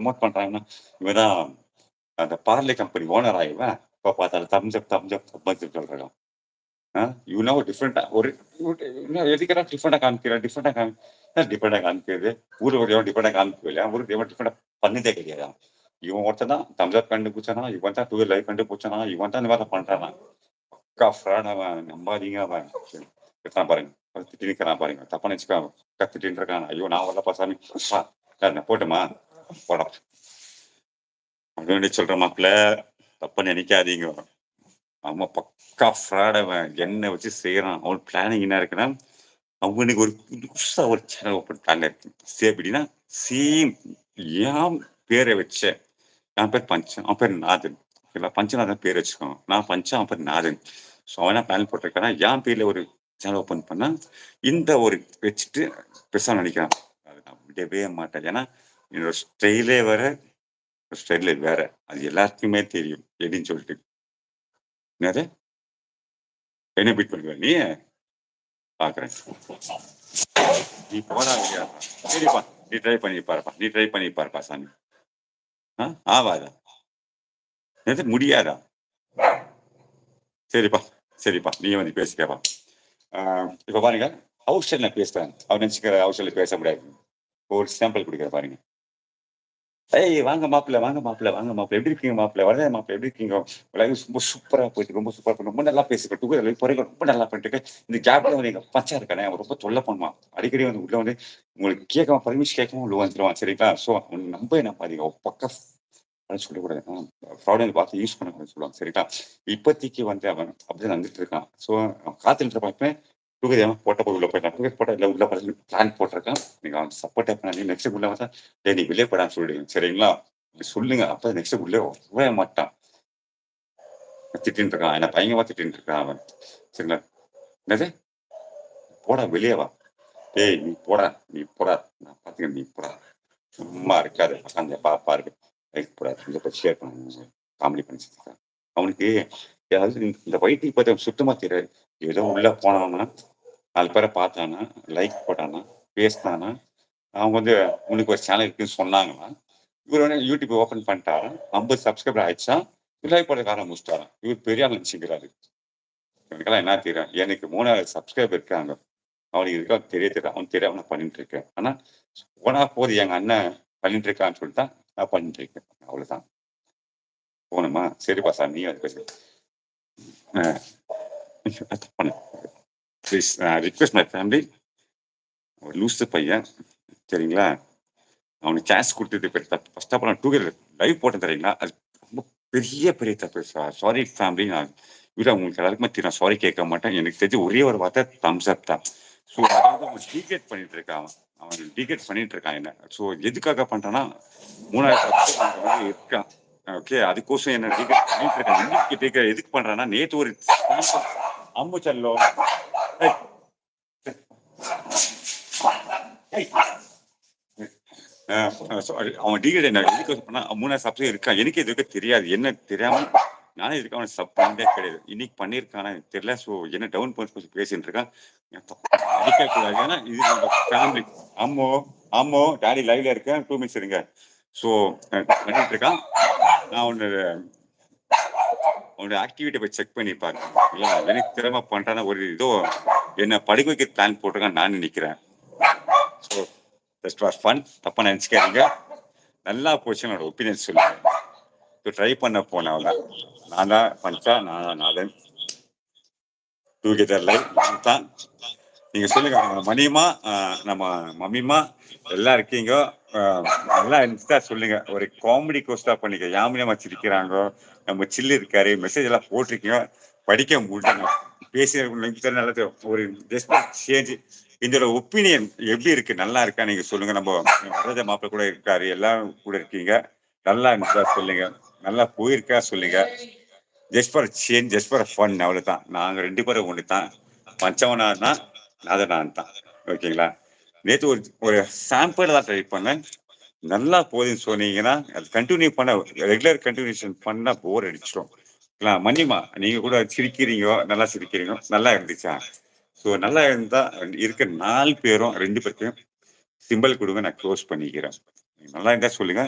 Promote பண்றாங்கன்னா, இவன் தான் அந்த பார்லே கம்பெனி ஓனரா இவன்? எப்ப பார்த்தாலும் தம்ஸ் அப், தம்ஸ் அப், தம்ஸ் அப் சொல்றான். ஆ இவனா ஒரு டிஃபரெண்ட்டா ஒரு எதுக்குடா டிஃபரெண்ட்டா காமிக்கிறது? ஊர்ல ஒரு எவன் டிஃபரெண்ட்டா காமிக்கலையா? ஊருக்கு எவன் டிஃபரெண்ட்டா பண்ணதே கிடையாதா? இவன் ஒருத்தன் தான் தம்ஸ் அப் கண்டுபிடிச்சானா, இவன் தான் 2 லைஃப் கண்டுபிடிச்சானா, இவன் தான் இந்த மாரிலாம் பண்றானா? பக்கா ஃப்ராட் அவன். நம்பாதீங்க அவன். இருக்கான் பாருங்க. திட்டி நிக்கிறான் பாருங்க. தப்பா நெனச்சுக்காம திட்டின்னு இருக்கான். ஐயோ! நான் வரலப்பா சாமி. நான் போட்டுமா? போடா. அப்படின்னு சொல்றேன் மாப்ள. தப்பா நெனைக்காதீங்க. அவன் பக்கா ஃப்ராட் அவன். என்ன வச்சு செய்றான். அவன் பிளானிங் என்ன இருக்குன்னா, அவனுக்கு ஒரு புதுசா ஒரு சேனல் ஓப்பன் பண்ணாங்க. எப்படின்னா, சேம் என் பேர வச்ச என் பேர் பஞ்சன். அவன் பேர் நாதன். ஓகேங்களா? பஞ்சநாதன் பேர் வச்சுக்கோங்க. நான் பஞ்சன், அவன் பேர் நாதன். ஸோ அவன் என்ன பிளான் போட்டிருக்கான்னா, என் பேர்ல ஒரு சேனல் ஓப்பன் பண்ணா, இந்த ஒரு வச்சுட்டு பெருசா நடிக்கிறான். அத நான் விடவே மாட்டேன். ஏன்னா, என்னோட ஸ்டைலே வேற, ஸ்டைலே வேற. அது எல்லாருக்குமே தெரியும். எப்படின்னு சொல்லிட்டு. என்னது? என்ன பீட் பண்ணுவ நீ? பார்க்குறேன். நீ போடா வெளிய. சரிப்பா. நீ ட்ரை பண்ணி பாருப்பா. நீ ட்ரை பண்ணி பாருப்பா சாமி. ஆ ஆவாதா? என்னது முடியாதா? சரிப்பா, சரிப்பா. நீயே வந்து பேசிக்கப்பா. ஆ இப்ப பாருங்க. ஹவுஸ் ஸ்டைல்ல நான் பேசுறேன். அவர் நெனச்சுக்கிறாரு ஹவுஸ் ஸ்டைல்ல பேச முடியாது. ஒரு சாம்பிள் குடுக்குறேன் பாருங்க. "ஏய் வாங்க மாப்பிள, வாங்க மாப்பிள, வாங்க மாப்பிள. எப்படி இருக்கீங்க மாப்பிள? வரேன் மாப்பிள எப்படி இருக்கீங்க? லைஃப் ரொம்ப சூப்பரா போயிட்டு ரொம்ப சூப்பரா போயிட்டு ரொம்ப நல்லா பேசுங்க. டுகெதர் லைஃப் வரைக்கும் ரொம்ப நல்லா பண்ணிட்டு இந்த கேப்ல வந்து எங்க மச்சான் இருக்கானே, அவன் ரொம்ப தொல்ல பண்ணுவான். அடிக்கடி வந்து உள்ள வந்து உங்களுக்கு கேட்காம பர்மிஷன் கேட்காம உள்ள வந்துருவான். சரிங்களா? ஸோ அவன நம்பவே நம்பாதீங்க. அவன் பக்கா அதெல்லாம் சொல்லக்கூடாது. ஃப்ராடுன்னு பார்த்து யூஸ் பண்ணக்கூடாதுன்னு சொல்லுவாங்க. சரிங்களா? இப்போதைக்கு வந்து அவன் அப்படிதான் நடந்துட்டு இருக்கான். ஸோ அவன் காத்துட்டு இருப்பான். டுகெதர் ஏன் போட்ட போய் உள்ள போயிட்டான். டுகெதர் போட்டா இல்ல உள்ள போய் பிளான் போட்டிருக்கான். நீங்க அவனுக்கு சப்போர்ட்டே பண்ணாதீங்க. நெக்ஸ்ட் உள்ள வந்தா, "டேய் நீ வெளிய போடான்னு" சொல்லிடுங்க. சரிங்களா? இப்படி சொல்லுங்க. அப்ப நெக்ஸ்ட் உள்ளே வரவே மாட்டான். திட்டின்னு இருக்கான். என்ன பயங்கரமா திட்டின்னு இருக்கான் அவன். சரிங்களா? "என்னது? போடா வெளிய வா. டேய் நீ போடா, நீ போடா. நான் பார்த்துக்கிறேன் நீ போடா. சும்மா இருக்காத. உட்காந்து பாரு. லைக் போடா. இத பத்தி ஷேர் பண்ணு." காமெடி பண்ணிட்டு இருக்கான். அவனுக்கு அதாவது இந்த வைட்டி பத்தி சுத்தமா தெரியாது. ஏதோ உள்ள போனான்னா, 4 பேர பார்த்தானா, லைக் போட்டானா, பேசினானா, அவங்க வந்து உனக்கு ஒரு சேனல் இருக்குன்னு சொன்னாங்கன்னா, இவரு உடனே யூடியூப் ஓப்பன் பண்ணிட்டாராம். 50 சப்ஸ்கிரைபர் ஆயிடுச்சாம். லைக் போட ஆரம்பிச்சுட்டாராம். இவரு பெரிய ஆள் நெனச்சுக்கிறாரு. எனக்கெல்லாம் என்ன தெரியும்? எனக்கு 3000 சப்ஸ்கிரைபர் இருக்காங்க. அவனுக்கு இதுக்கெல்லாம் தெரியாது. அவனுக்கு தெரியாம நான் பண்ணிட்டு இருக்கேன். ஆனா, போனா போது எங்க அண்ணன் பண்ணிட்டு இருக்கான்னு சொல்லிட்டு தான் நான் பண்ணிட்டு இருக்கேன். அவ்வளவுதான். போணுமா? சரிப்பா சாமி நீயும் அது பேசு. அ தப்பான ப்ளீஸ் ரிக்வெஸ்ட் மை ஃபேமிலி. அவன் லூசு பையன். சரிங்களா? அவனுக்கு சான்ஸ் குடுத்தது பெரிய தப்பு. ஃபர்ஸ்ட் ஆஃப் ஆல் நான் 2 வீலர் லைவ் போட்டேன் தெரியுங்களா? அது ரொம்ப பெரிய தப்பு. Sorry family. நான் இல்ல உங்களுக்கு எல்லாருக்குமே தெரியும். நான் சாரி கேட்க மாட்டேன். எனக்கு தெரிஞ்சு ஒரே ஒரு வார்த்தை தம்ஸ் அப் தான். ஸோ அதாவது அவன் டீகேட் பண்ணிட்டு இருக்கான் அவன். அவன் டீகேட் பண்ணிட்டு இருக்கான் என்ன. ஸோ எதுக்காக பண்றான்னா, 3000 சப்ஸ்கிரைபர் வந்து இருக்கான். ஓகே. அதுக்கோசம் என்ன டீகேட் பண்ணிட்டு இருக்கான். இன்னைக்கு எதுக்கு பண்றான்னா, நேத்து ஒரு சாம்பிள் அம்பு செல்லம். ஏய், ஏய். சாரி அவன் டீகேட் என்ன எதுக்கு பண்ணா 3000 சப்ஸ்கிரைபர் இருக்கான். எனக்கு இது வரைக்கும் தெரியாது. என்ன தெரியாம நானே இதுக்கு அவன சப் பண்ணதே கிடையாது. இன்னைக்கு பண்ணியிருக்கானா எனக்கு தெரியல. ஸோ என்ன டவுன் பண்ணி பேசிட்டு இருக்கான். அடிக்கக்கூடாது. ஏன்னா இது நம்ம ஃபேமிலி. அம்மோ, அம்மோ டாடி லைவ்ல இருக்கேன். 2 மினிட்ஸ் இருங்க. ஸோ பண்ணிட்டு இருக்கான். நான் அவனோட ஆக்டிவிட்டிய போய் செக் பண்ணி பாருங்க. இல்ல எனக்கு திறமை பண்றானா ஒரு ஏதோ என்ன படுக்க வைக்க பிளான் போட்டிருக்கான்னு நான் நினைக்கிறேன். So just for fun. தப்பா நினைச்சுக்காதீங்க. நல்லா போச்சுன்னு என்னோட ஒப்பீனியன் சொல்லுங்க. ஸோ ட்ரை பண்ண போனேன் அவ்வளோதான். நான் தான் பஞ்சா, நான் தான் நாதன். டுகெதர் லைவ் நான் தான். நீங்க சொல்லுங்க மணியம்மா, நம்ம மம்மிமா எல்லாம் இருக்கீங்க. அ நல்லா இருந்துச்சுட்டா சொல்லுங்க. ஒரு காமெடி கோஸ்டா பண்ணிக்க. யாமினியம்மா சிரிக்கிறாங்கோ. நம்ம சில்லு இருக்காரு. மெசேஜ் எல்லாம் போட்டிருக்கீங்க. படிக்க முடியலங்க. பேசி நல்லா ஒரு ஜஸ்ட் சேஞ்ச். இதோட ஒப்பீனியன் எப்படி இருக்கு? நல்லா இருக்கா? நீங்க சொல்லுங்க. நம்ம வரத மாப்பிள்ள கூட இருக்காரு. எல்லாரும் கூட இருக்கீங்க. நல்லா இருந்துச்சா சொல்லுங்க. நல்லா போயிருக்கா சொல்லுங்க. Just for change, just for fun அவ்வளவுதான். நாங்க 2 பேரும் ஒண்ணு தான். பஞ்சவனா நாதன் நான் தான். ஓகேங்களா? நேத்து ஒரு ஒரு சாம்பிள் தான் ட்ரை பண்ணேன். நல்லா போகுதுன்னு சொன்னீங்கன்னா, அது கன்டின்யூ பண்ண ரெகுலர் கன்டினியூஷன் பண்ணா போர் அடிச்சிரும். மன்னிமா நீங்க கூட சிரிக்கிறீங்க, நல்லா சிரிக்கிறீங்க. நல்லா இருந்துச்சா? ஸோ நல்லா இருந்தா இருக்க 4 பேரும் 2 பேருக்கும் சிம்பல் குடுங்க. நான் க்ளோஸ் பண்ணிக்கிறேன். நல்லா இருந்தா சொல்லுங்க.